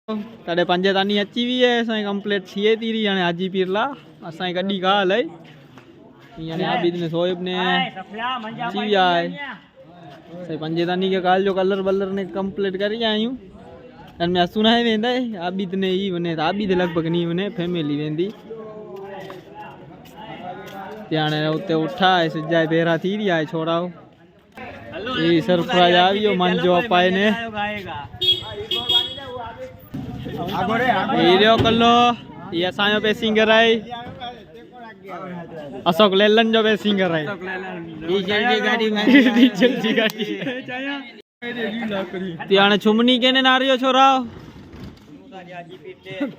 तड़े पंजे तानी अची हुई है असां कंप्लीट थिए थी रही हाणे हाजी पीरला असां गड्डी का हल यानी आबिद ने सोएब ने अची विया है असां पंजे तानी के काल जो कलर वलर ने कंप्लीट करी आयूं अन में असुना है वेंदा है आबिद ने ई वने आबिद लगभग नहीं वने फैमिली वेंदी त्याने उते उठा है सजाए बेरा थी रही है छोराओ ये सरप्राइज आवियो मंजो अपाए ने वीडियो कलो ये असांजो पे सिंगर है अशोक लेलन जो पे सिंगर है डीजल जी गाड़ी में डीजल जी गाड़ी त्याने छुमनी केने नारियो छोरा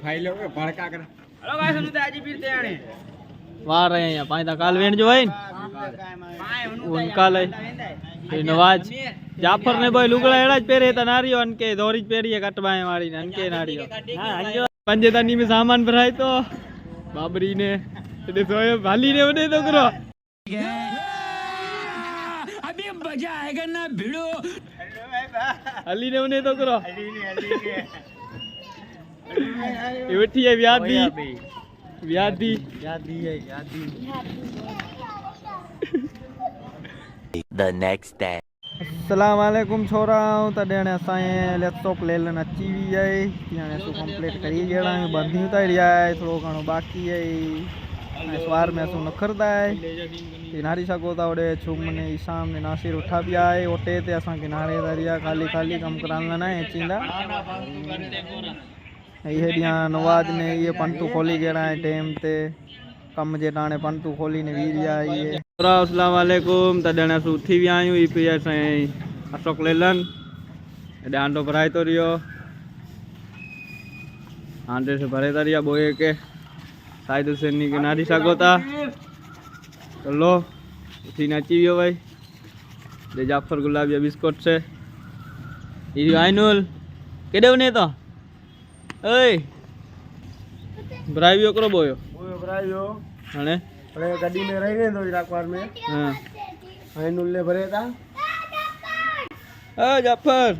भाई लोग भड़का कर हेलो गाइस हम तो आजी पीरते आने वाह रहे हैं पानी ता काल वेण जो है उनका ले नवाज जाफर ने भाई लुगड़ा एड़ा पेरे ता नारियो अनके दौरी पेरी कटवाए मारी ने अनके नारियो पंजे तानी में सामान भराय तो बाबरी ने ते सोए भाली ने वने तो करो अभी मजा आएगा ना भिड़ो हली ने वने तो करो ये बैठी है व्याधी व्याधी व्याधी है व्याधी The next day. अस्सलाम वालेकुम छोरा तॾहिं असांजे लैपटॉप लेलन अची हुई आहे हाणे असां कंप्लीट करी जहिड़ा आहियूं बंदियूं था रहिया आहे थोरो घणो बाक़ी आहे ऐं सवार में असां निखरंदा आहे नारी सघो था ओॾे छुम ने ईशाम ने नासिर उठा पिया आहे ओटे ते असां किनारे था रहिया ख़ाली ख़ाली कमु कराइण न अचींदा इहे ॾींहं नवाज ने इहे पंटू खोली जहिड़ा आहे टाइम ते कम जे टाणे पंटू खोली ने वी रहिया इहे अस्सलाम वालेकुम तॾहिं असां उथी विया आहियूं ई पी असां अशोक लेलन हेॾे आंडो भराए थो रहियो आंडे से भरे था रहिया बोए के साइड से नी के नारी सघो था चलो उथीने अची वियो भाई दे जाफर गुलाबिया बिस्कुट से ई आइनुल केॾे वञे थो ओए भराई वियो करो बोयो भराई वियो हाणे अरे गाड़ी में रह गए दो इलाकवार में हां हाय नुल्ले भरे था ए जाफर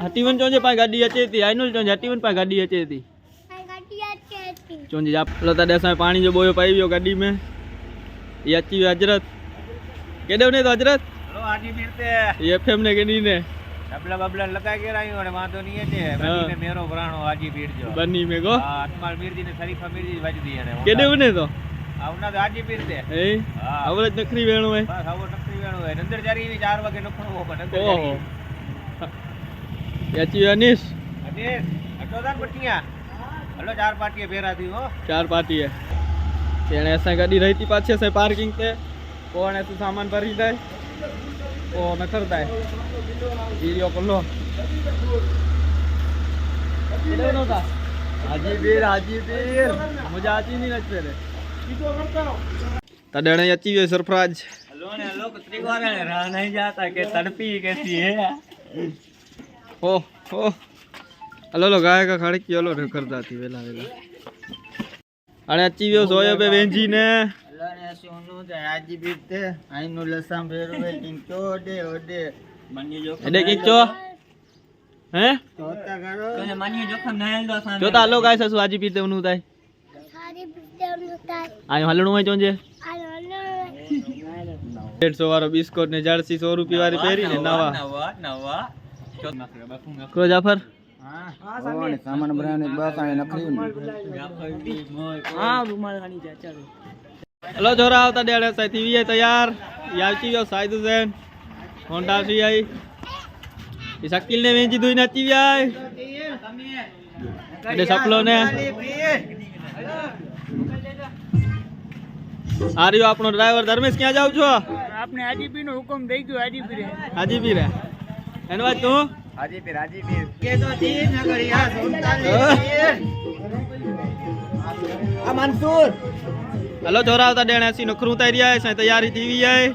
हटीवन चोंजे पाए गाड़ी अचे थी आइनुल चोंजे हटीवन पाए गाड़ी अचे थी गाड़ी अचे थी चोंजे जाफर तडे असा पानी जो बोयो पाई वियो गाड़ी में ये अची वियो हजरत केडे वने तो हजरत हेलो आजी फिरते ये एफएम ने केनी ने डबला बबला लगा के रायो और वांधो नहीं है बनी में मेरो भराणो आजी पीर जो बनी में को अतमाल मीर जी ने शरीफा मीर जी वजदी है केडे वने तो आवना तो आजी पीर ते ए आवले नखरी वेणो है बस आवो नखरी वेणो है नंदर जारी 4 वागे नखणो हो पण नंदर जारी याची अनीस अनीस अटोदान पटिया हेलो 4 पार्टी भेरा थी हो 4 पार्टी है तेने असा गाड़ी रहती पाछे से पार्किंग ते कोण है सामान भरी दे ओ मैं करता है वीडियो कर लो किधर नो था हाजी पीर मुझे आजी नहीं लगते रे तड़ने अची वे सरफराज हेलो कितनी बार रहा नहीं जाता के तड़पी कैसी है ओ हेलो लो गाय का खड़े कियो लो कर जाती वेला वेला अरे अची वे सोयो पे वेंजी ने सोनू ते आजी बीते आइनो लसाम फेरवे किंचो दे ओडे मनी जो एडे किंचो हैं तोता करो तने मनी जोखम नायल दो सामे जोता लो गाइस असु आजी बीते उनु ताई सारी बीते उनु ताई आयो हलणो है चोंजे आयो हलणो 150 वारो बिस्कुट ने जर्सी 100 रुपया वाली पेरी ने नवा को जाफर हां सामान बनाने बस आए नखरी हां रुमाल खानी जा चल हेलो छोरा तॾहिं हाणे असां थी वी तयार या अची वियो साइद हुसैन होंडा सी आई ये शकील ने वेंजी दुई अची विया आहे सपलो ने आ रही आपनो ड्राइवर धर्मेश क्या जाऊ छो आपने हाजीपीर नो हुकुम दई गयो हाजीपीर है एनवा तू हाजीपीर के तो तीन नगरिया सुनता आ मंसूर हेलो छोरा तॾहिं असीं नखरूं था रहिया असां तयारी थी वई आहे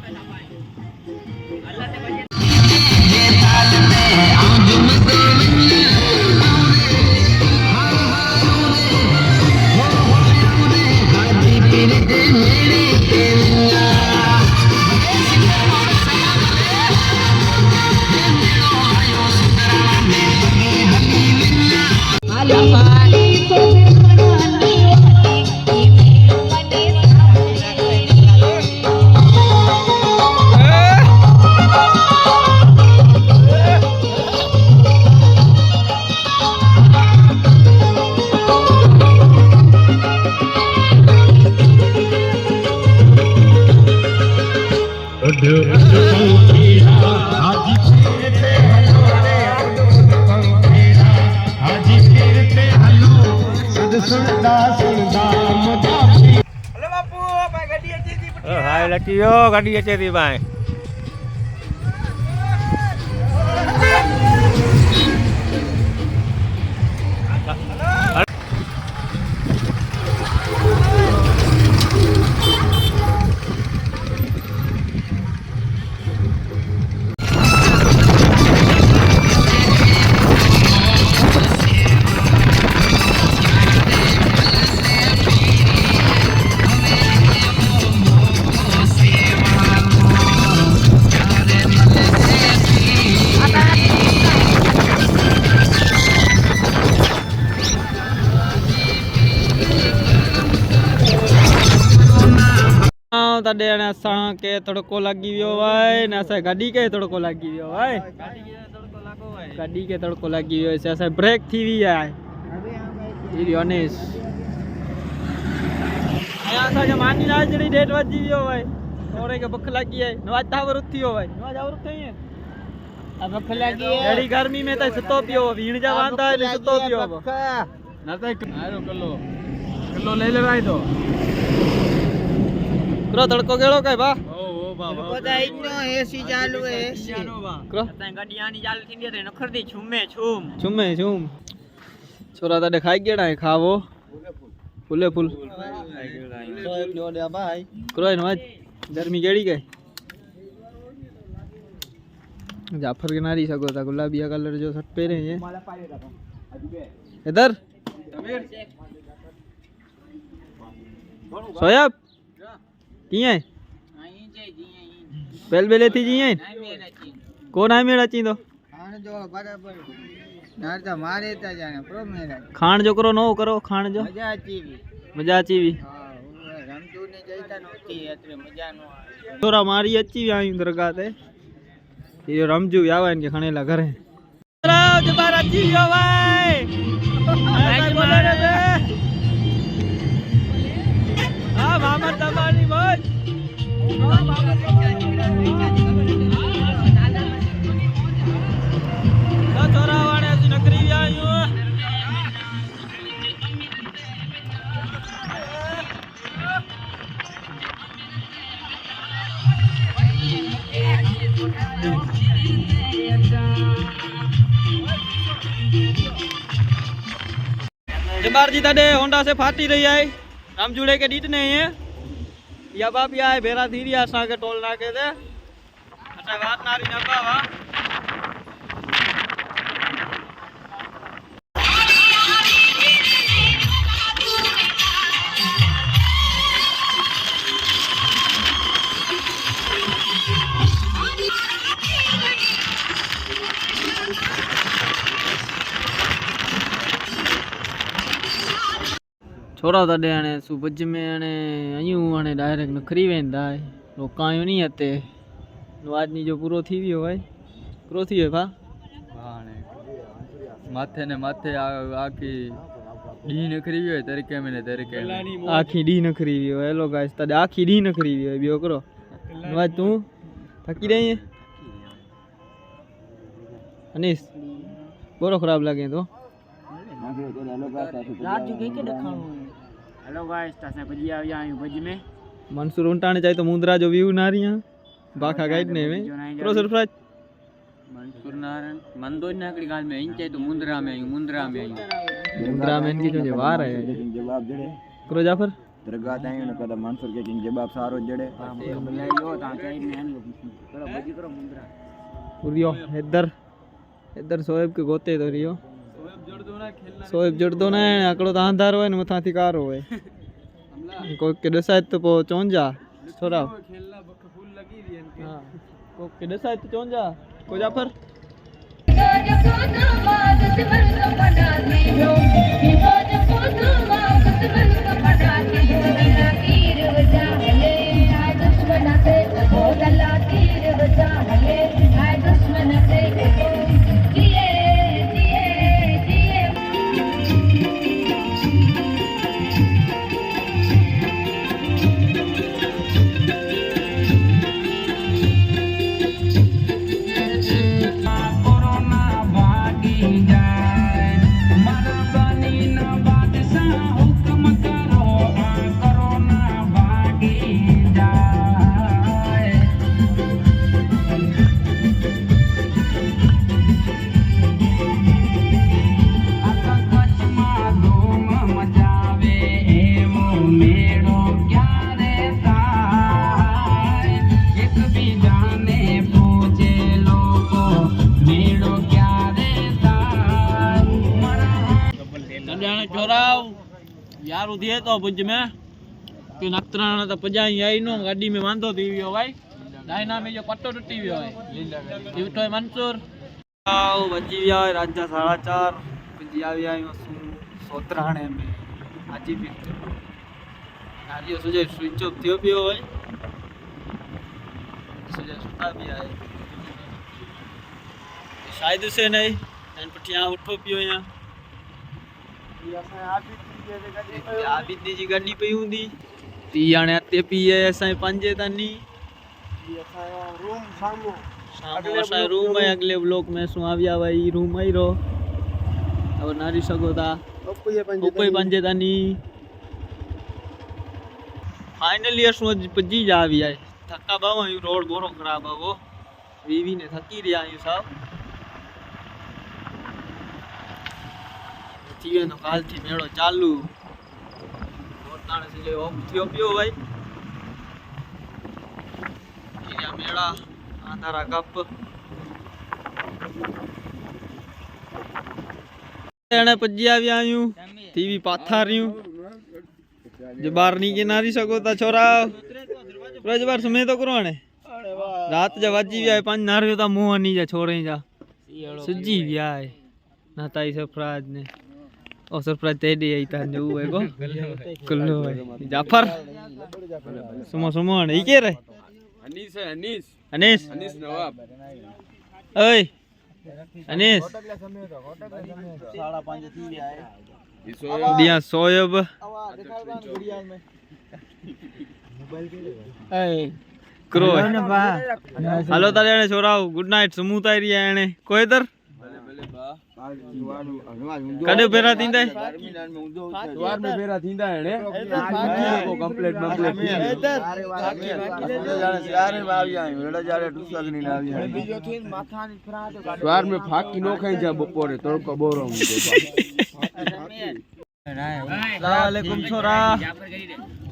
હાય લકીઓ ગાડી અચે થી ભાઈ तॾहिं हाणे असांखे तड़को लॻी वियो आहे न असांजी गाॾी खे तड़को लॻी वियो आहे गाॾी खे तड़को लॻी वियो आहे असांजी ब्रेक थी वई आहे अनेस ऐं असांखे मानी नाच जहिड़ी डेट वधी वियो आहे थोरे खे बुख लॻी आहे नवाज तावर उथी वियो आहे नवाज आवर उथई बुख लॻी आहे अहिड़ी गर्मी में त सुतो पियो वीण जा वांदा आहिनि सुतो पियो न त किलो ले ले भाई तो करो तड़को केड़ो कहे बा ओ बाबा पता इनो एसी चालू है एसी करो असा गाड़ी आनी चालू थींदी ते नखरदी छुमे छुम छोरा तडे खाई गेड़ा है खावो फुले फुल सोएब नो दे भाई करो इन आज गर्मी केड़ी के जाफर के नारी सगो ता गुलाबी कलर जो शर्ट पहरे है इधर सोएब किए बेल बेले थी जिए कौन है मेरा चींदो खान जो बराबर नार तो मारे ता जाने प्रो मेरा खान जो करो नो करो खान जो मजा अची भी हां रमजू ने जईता नोती एतरे मजा नो आवे तोरा मारी अची भी आई दरगाह ते ये रमजू आवे ने खणेला घरे राव जबार अची गयो भाई ऐसे बोले रे हां मामा तबानी बोल छोरा वाणे असी नकरी भी आयो जबार जी तडे होंडा से फाटी रही है राम जुड़े के डीट नहीं है या बाप या है भेरा थी रिया असा के टोल नाके दे असा बात नारी न पावा छोरा तॾहिं हाणे सुबुह में हाणे आयूं हाणे डायरेक्ट निकिरी वेंदा आहे रोकायूं नी हिते नवाजनी जो पूरो थी वियो आहे पूरो थी वियो भाउ हाणे माथे ने माथे आखी ॾींहुं निकिरी वियो आहे तरीक़े में आखी ॾींहुं निकिरी वियो आहे हेलो गाइस तॾहिं आखी ॾींहुं निकिरी वियो आहे ॿियो करो नवाज तूं थकी रही अनीस बोरो ख़राबु लॻे थो हेलो गाइस तासे भजी आया हूं भज में मंसूर उंटाने चाहिए तो मुंद्रा जो व्यू ना रही है बाखा गाइड ने में प्रो सरप्राइज मंसूर नारायण मंदो नाकड़ी गाल में इन चाहिए तो मुंद्रा में इनकी जो जवाब है जवाब जड़े करो जाफर दरगाह ताई ने कदा मंसूर के जिन जवाब सारो जड़े बुलाइयो ता चाहिए में करो भजी करो मुंद्रा पुरियो इधर सोएब के गोते तो रियो सोएब जड़दो ना आकड़ो तो अंधार होए न मथा थी कार होए को के दसाय तो पो चोंजा छोरा खेलना फूल लगी री हां को के दसाय तो चोंजा को जाफर तॾहिं चोराव यार थिए थो भुज में की नखत्राणा त पुॼाई आई नो गाॾी में वांधो थी वियो भाई डायनामिक जो पटो टुटी वियो आहे ॾिठो आहे मंसूर आओ बची विया आहे रात जा 4:30 पुॼी आविया आहियूं सोतराणे में हाजी पीर नारियो सुजे स्विच ऑफ थियो पियो आहे सुजे सुता पिया आहे शायद से नहीं एन पठिया उठो पियो या आबिदी जी गाॾी पई हूंदी ती हाणे अते पी आहे असांजे पंहिंजे तानी असांजो रूम है अगले ब्लॉक में सु आविया भाई रूम आई रो अब नारी सगो था ऊपर पंजे तानी फाइनली असु पुजी जा भी है थका बाव रोड बोरो खराब है वो वीवी ने थकी रिया आयु साहब थी वेंदो काल थी मेड़ो चालू ताणे से ऑफ थियो पियो भाई या मेड़ा आंधारा कप एने पजी आविया आयूं टीवी पाथारियूं जो बार नी के नारी सको ता छोरा रोज बार समय तो करो ने रात जा वाजी विया 5 नारियो ता मुंह नी जा छोरे जा सुजी विया है नाताई सरफराज ने ओ सरफराज ते दे आई ता जो है को कुल्लो है जाफर सुमो सुमो ने ई के रे अनीस है अनीस अनीस अनीस नवाब ओए अनीस 5:30 थी गया है दिया सोयब ए करो हेलो तारे ने छोराओ गुड नाइट समूह तारी आने कोई इधर कदे फेरा थींदा द्वार में फेरा थींदा है को कंप्लीट इधर यार में आवी आई वेड़ा जारे टूसा नहीं आवी आई बीजो थी माथा ने फ्राट द्वार में फाकी नो खाई जा बपोरे तड़को बोरो वालेकुम छोरा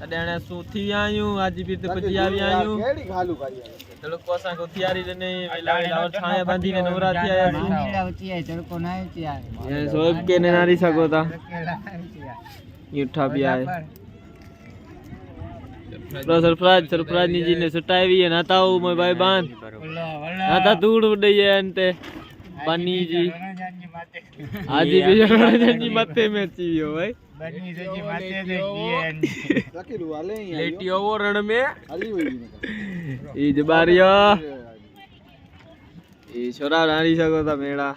तडे सु थी आयू आज भी ते पजी आवी आयू केड़ी खालू भाई चलो कोसा को तैयारी ने लावर छाया बांधी ने नवरा थी आया ऊंची है तड़को ना ऊंची है ये सोब के ने नारी सको ता ये उठा भी आए सरफराज नी जी ने सुटाई भी है नाता ओ मोय भाई बान नाता दूड़ उड़ई है अंते बनी जी आज भी जी माथे में अची वियो भाई बनी जी माथे में लकीलू वाले लेटी ओवर रण में हली हुई ई जबारियो ई छोरा नारी सको ता मेड़ा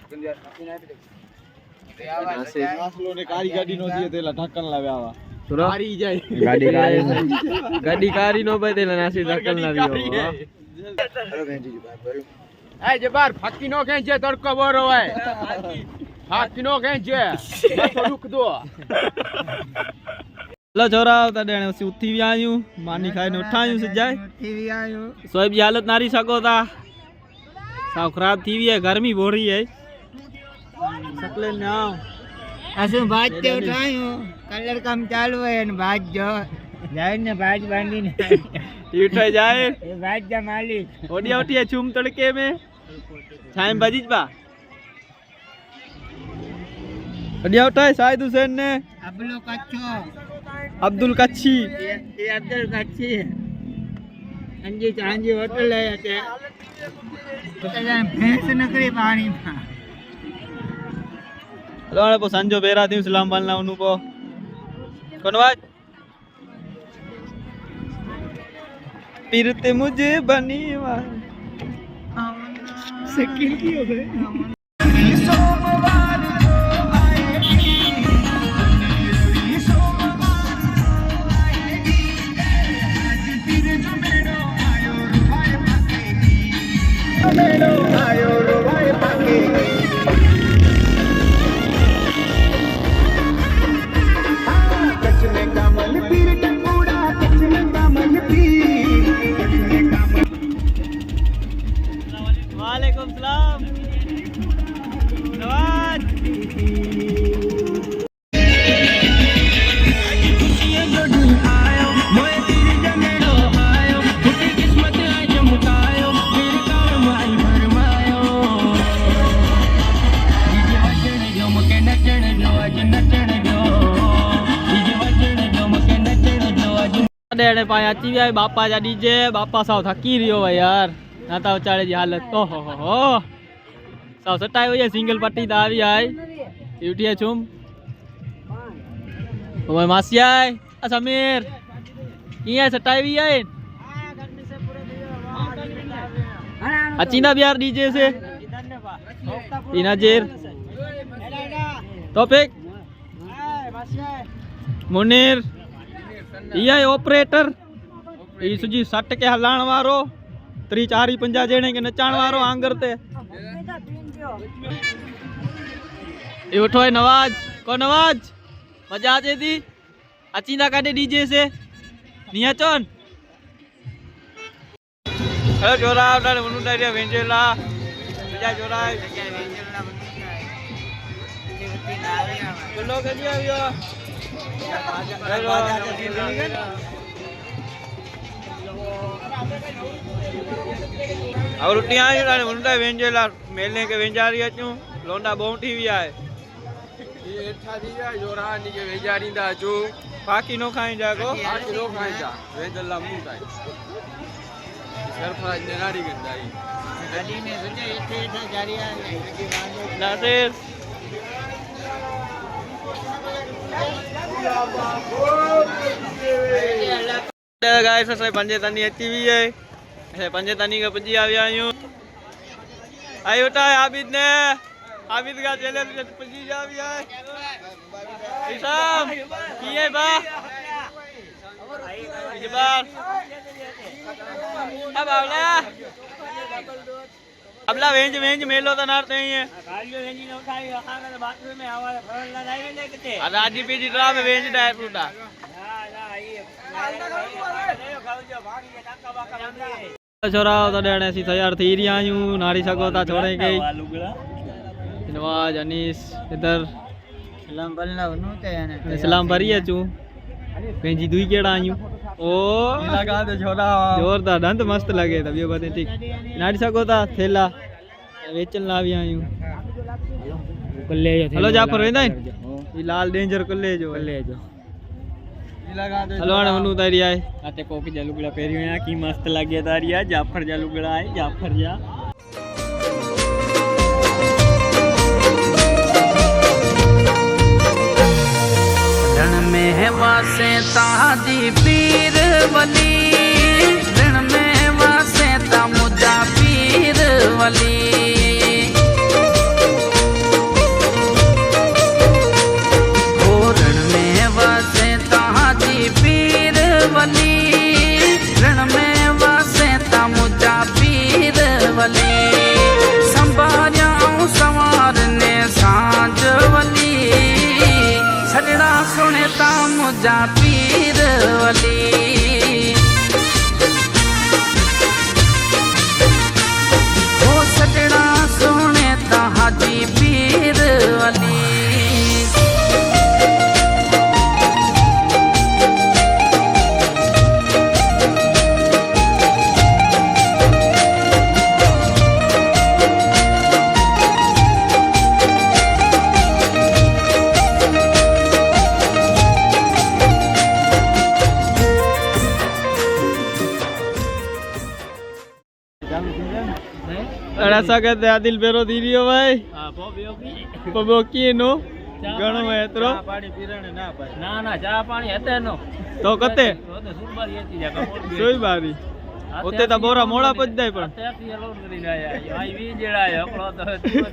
आसलो ने कारी गाड़ी नो दिए तेला ढक्कन लगावा छोरा कारी जाए गाड़ी कारी नो पे तेला नासी ढक्कन लावियो हेलो बेंजी जी बात ए जबार फाकी नो खेंचे तड़को बोरो है फाकी नो खेंचे मथो रुक दो लो छोरा तडे उसी उठी भी आयू मानी खाई ने उठायू सजाए उठी भी आयू सोएब जी हालत नारी सको ता साव खराब थी है गर्मी हो रही है सकले ना असु बाज ते उठायू कलर काम चालू है न बाज जो जाए ने बाज बांधी ने उठे जाए ए बाज जा मालिक ओडिया उठिए चूम तड़के में छाएम बाजीज बा ओडिया उठाए शाहिद हुसैन ने अब्दुल कच्छी ये अब्दुल कच्छी अंजी चांजी होटल है ते भैंस नकरी पानी में हेलो ने पो संजो बेरा थी सलाम वालना उनु पो कोनवाज पीरते मुझे बनी वा सेकंड की हो गए वालेकुम सलाम એને પાસે અચી જાય બાપા જા ડીજે બાપા સાવ થકી રહ્યો ભાઈ યાર નાતા ઉચાળે જી હાલત ઓહો હો સાવ સટાઈ હોય સિંગલ પટ્ટી દા આવી આય ઉઠીએ છુમ ઓય માસિયાય આ સમીર અહીંયા સટાઈ આવી આય અચીના બિયાર ડીજે છે ઈના જેર તોફિક मुनीर ये ऑपरेटर ये सुजी 60 के हलाण वारो 3-4-50 जणे के नचाण वारो आंगर ते ये उठो है नवाज को नवाज मजा आजे थी अचीना काटे डीजे से निया चोन हेलो जोरा उठाने मनु डायरिया वेंजेला मजा जोरा वेंजेला चलो कजिया भैया और रोटियां आई ना मुंडा वेंजेला मेलने के वेंजारी अचू लोंडा बोंठी भी आए ये एठा दिया जोरा नी के वेंजारी दा जो बाकी नो खाई जागो बाकी नो खाई जा वेंजला मुंडा सरफराज ने नाड़ी गंदाई गली में सुने इथे इथे जारिया नासिर गाइस असां पंजेतानी अची वी है असां पंजेतानी का पुजी आविया आहियूं आई उठा आबिद ने आबिद का चले पुजी जा आविया है हिसाब किए बा इजबार अब अबला वेंज वेंज मेलो त नारते हैं गाड़ियो वेंजी न खाई खाना तो बाथरूम में आवा फरला नहीं ने कते आ आजी पीजी ड्रा में वेंज डाय फ्रूटा ना ये छोरा तो डेणे सी तैयार थी रही आयूं नारी सको ता छोड़े गई नवाज अनीस इधर सलाम बलना नु ते ने सलाम भरी अचू पेंजी दुई केड़ा आयूं ओ लगा दे छोरा जोरदार दंत मस्त लगे तब ये बात ठीक नाड़ी सको ता थेला वेचन लावी आयूं कल्ले जो हेलो जाफर वेंदा ई लाल डेंजर कल्ले जो लगा दे हेलो आने मनु तारी आए आते कोकी जा लुगड़ा पेरियो या की मस्त लागे तारी आ जाफर जा लुगड़ा आए जाफर जा रण में वासे ताजी पीर वली रण में वासे ता मुजा पीर वली ओ रण में वासे ताजी पीर वली रण में वासे ता मुजा पीर वली संभारिया सवार ने सांझ वली सजड़ा सुने ता मुझा पीर वली वो सजड़ा सुने ता हाजी पीर वली अड़ा कहते आदिल बेरो दी रियो भाई हां बोकी नो गणो है एतरो पानी पीरणे ना पाए ना ना चा पानी हते नो तो कते तो सुरबारी हती जा सोई बारी ओते ता बोरा मोड़ा पज जाय पण त्याती लोड करी आया भाई वी जेड़ा है एकलो तो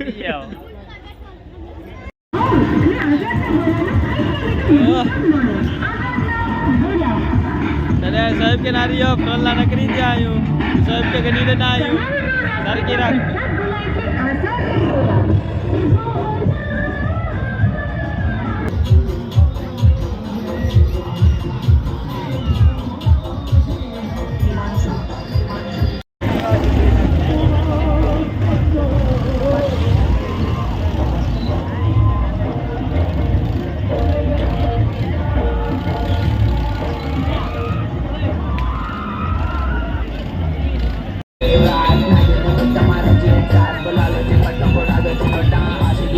ती आओ अरे साहब के नारियो प्रल्ला नकरी दे आयो साहब के गनी दे ना आयो सर की रख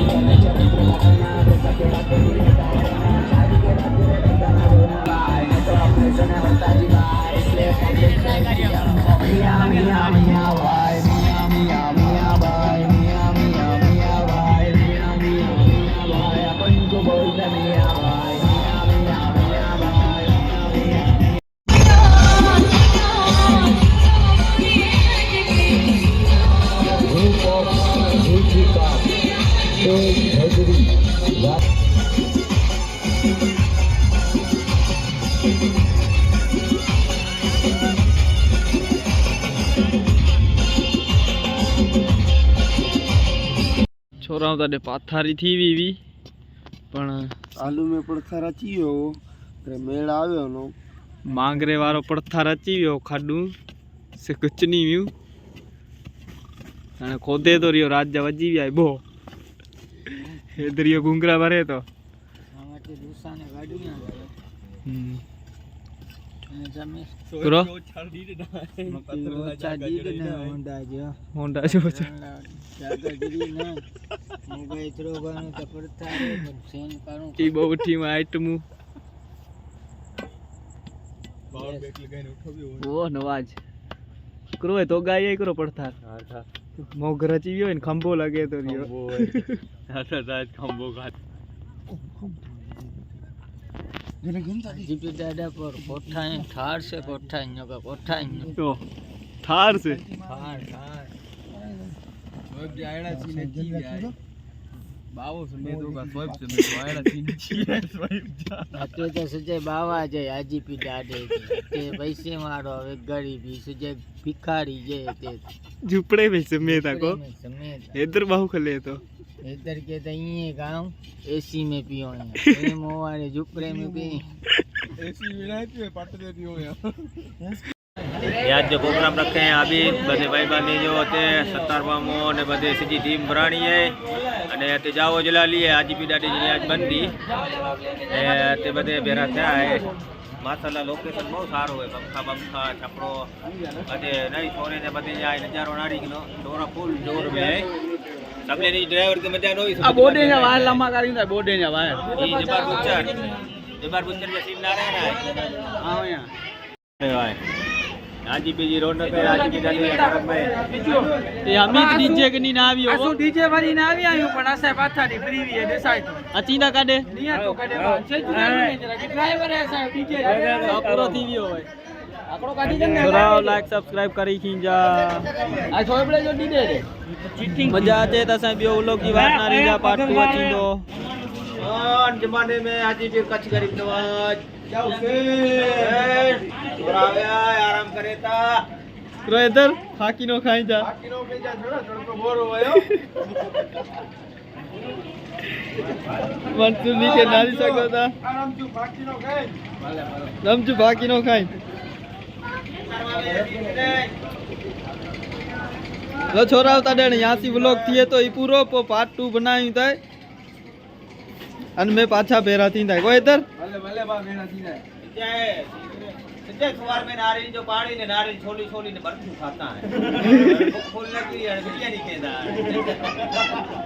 Bola છોરાઓ તને પાથારી થી વીવી પણ આલુ में પડથા રચી ગયો તે મેળ આવ્યો નો માંગરે વાળો પડથા રચી ગયો ખાડું સે કુછ નહીં વ્યું અને ખોદે તો રહ્યો રાજ્ય વજી જાય બો એદરિયો ગુંગરા ભરે તો આમાંથી દુસાને ગાડીਆਂ કરો ઓછા દીદ ને હોન્ડા જો હોન્ડા જો જાગીરી ને મોબાઈલ ત્રોગાનો તો પડતા રે પણ સેન કરું ઈ બહુ ઠીમાં આઈટમું ઓ નવાજ કરો તો ગાય કરો પડથાર મોગ રચી ગયો ને ખંભો લાગે તો રહ્યો ખંભો ઘાત જીપી દાદા પર કોઠા ઠાર છે કોઠા નો કે કોઠા તો થાર છે ઠાર ઠાર આયડા ચીને કી જાય બાવો સમે તો કા સ્વાઈપ છે આયડા ચીને કી સ્વાઈપ જા આતે તો સજે બાવા છે આજીપી દાદે તે પૈસે મારો હવે ગરીબી સજે ભિખારી જે તે झुपड़े में समेत को समेत इधर बाहु खले तो इधर के तो ये गांव एसी में पियो है ये मोवारे झुपड़े में पी एसी मिला है पटदे दियो यार आज जो प्रोग्राम रखे हैं अभी बधे भाई बहनी जो होते 17वामो ने बधे सीधी टीम भराणी है અને તે જાવો જલા લીએ આજીપી દાડી ની આજ બંધી તે બધે ભેરા થયા હે માશાલ્લાહ લોકેશન બહુ સારું હોય પંખા બંખા છપરો બધે નઈ છોરે ને બધે આ નજારો નાડી નો ડોરા ફૂલ જોર में है सबले ની ડ્રાઈવર કે મજા નોઈ आ बोडे ने वायर लम्बा करी था बोडे ने वायर ई जबर बुच्चर के सीन ना रहना है आओ यहां अरे भाई आजीपी जी रोड पे आजीपी दादी तरफ में ये अमित डीजे के नी ना आवियो असु डीजे वाली ना आवी आयो पण आसे पाथारी फ्रीवी है देसाई तो अचीना काडे निया तो कदे से जुना ने जरा कि ड्राइवर है सा डीजे पूरो थी वियो होय आकड़ो काढी दे कराओ लाइक सब्सक्राइब करी खींजा आ छोबड़े जो डीजे रे चीटिंग मजा आते त सा बियो व्लॉग की बात ना रही पार्ट 2 अचींदो और जमाने में आजीपी कच्छ गरीब नवाज जाओ से और आया आराम करे ता करो इधर खाकी नो खाई जा किलो पे जा थोड़ा थोड़ा बोरो आयो मंसूली के नारी सको था आराम जो बाकी नो गए रमजू बाकी नो खाई लो छोरा ताडे यासी व्लॉग थिए तो ई पूरो पार्ट 2 बनाई था अन में पाछा बेरा थी था को इधर भले भले बा बेना थी जाए क्या है सिद्धे सवार में नारियल जो पानी ने नारियल छोली छोली ने बर्फू खाता है फूल लगी है बिटिया नहीं कहता